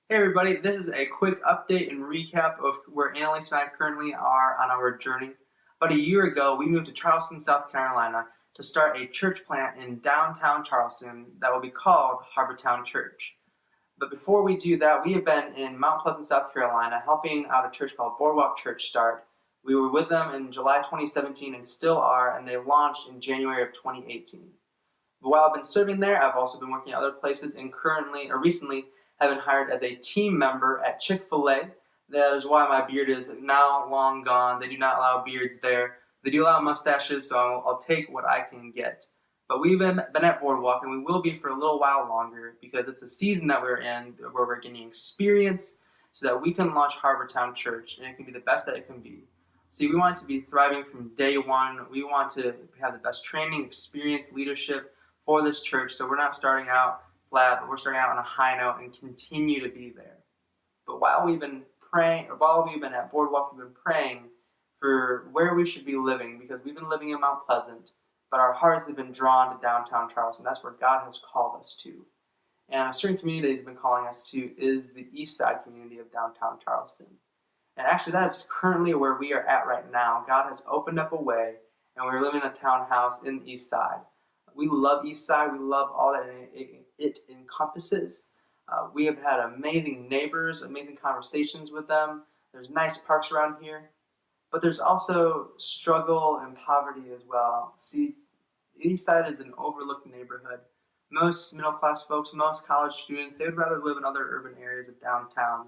Hey everybody, this is a quick update and recap of where Annalise and I currently are on our journey. About a year ago, we moved to Charleston, South Carolina to start a church plant in downtown Charleston that will be called Harbortown Church. But before we do that, we have been in Mount Pleasant, South Carolina, helping out a church called Boardwalk Church start. We were with them in July 2017 and still are, and they launched in January of 2018. But while I've been serving there, I've also been working at other places and recently have been hired as a team member at Chick-fil-A. That is why my beard is now long gone. They do not allow beards there. They do allow mustaches, so I'll take what I can get. But we've been at Boardwalk, and we will be for a little while longer because it's a season that we're in where we're getting experience so that we can launch Harbortown Church, and it can be the best that it can be. See, we want it to be thriving from day one. We want to have the best training, experience, leadership for this church, so we're not starting out flat, but we're starting out on a high note and continue to be there. But while we've been at Boardwalk, we've been praying for where we should be living because we've been living in Mount Pleasant, but our hearts have been drawn to downtown Charleston. That's where God has called us to. And a certain community that He's been calling us to is the East Side community of downtown Charleston. And actually, that is currently where we are at right now. God has opened up a way, and we're living in a townhouse in the East Side. We love East Side. We love all that it encompasses. We have had amazing neighbors, amazing conversations with them. There's nice parks around here. But there's also struggle and poverty as well. See, East Side is an overlooked neighborhood. Most middle-class folks, most college students, they would rather live in other urban areas of downtown.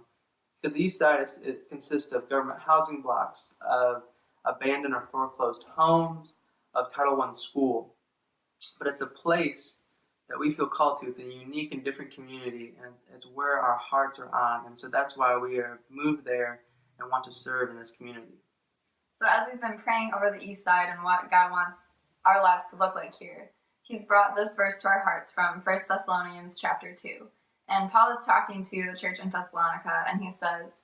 Because the East Side, it consists of government housing blocks, of abandoned or foreclosed homes, of Title I school. But it's a place that we feel called to. It's a unique and different community, and it's where our hearts are on. And so that's why we have moved there and want to serve in this community. So as we've been praying over the East Side and what God wants our lives to look like here, He's brought this verse to our hearts from 1 Thessalonians chapter 2. And Paul is talking to the church in Thessalonica, and he says,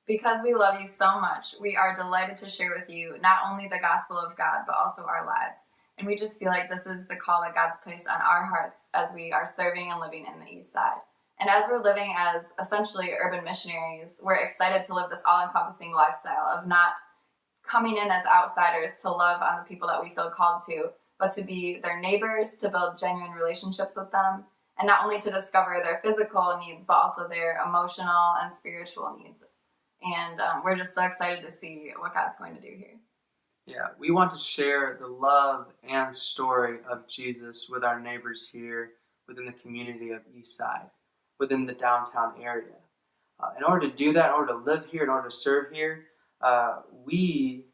"Because we love you so much, we are delighted to share with you not only the gospel of God, but also our lives." And we just feel like this is the call that God's placed on our hearts as we are serving and living in the East Side. And as we're living as essentially urban missionaries, we're excited to live this all-encompassing lifestyle of not coming in as outsiders to love on the people that we feel called to, but to be their neighbors, to build genuine relationships with them, and not only to discover their physical needs, but also their emotional and spiritual needs. And we're just so excited to see what God's going to do here. Yeah, we want to share the love and story of Jesus with our neighbors here within the community of East Side, within the downtown area. In order to do that, in order to live here, in order to serve here, we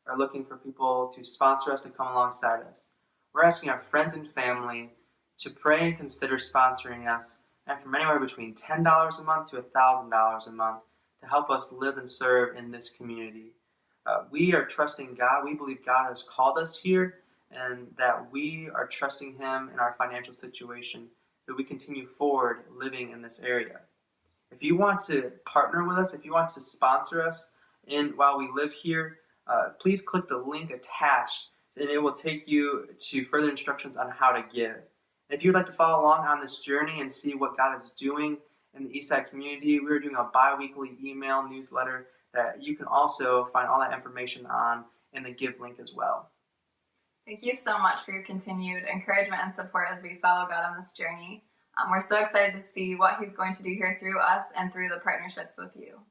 are looking for people to sponsor us, to come alongside us. We're asking our friends and family to pray and consider sponsoring us, and from anywhere between $10 a month to $1,000 a month to help us live and serve in this community. We are trusting God. We believe God has called us here and that we are trusting Him in our financial situation so we continue forward living in this area. If you want to partner with us, if you want to sponsor us while we live here, please click the link attached and it will take you to further instructions on how to give. If you'd like to follow along on this journey and see what God is doing in the Eastside community, we're doing a bi-weekly email newsletter that you can also find all that information on in the Give link as well. Thank you so much for your continued encouragement and support as we follow God on this journey. We're so excited to see what He's going to do here through us and through the partnerships with you.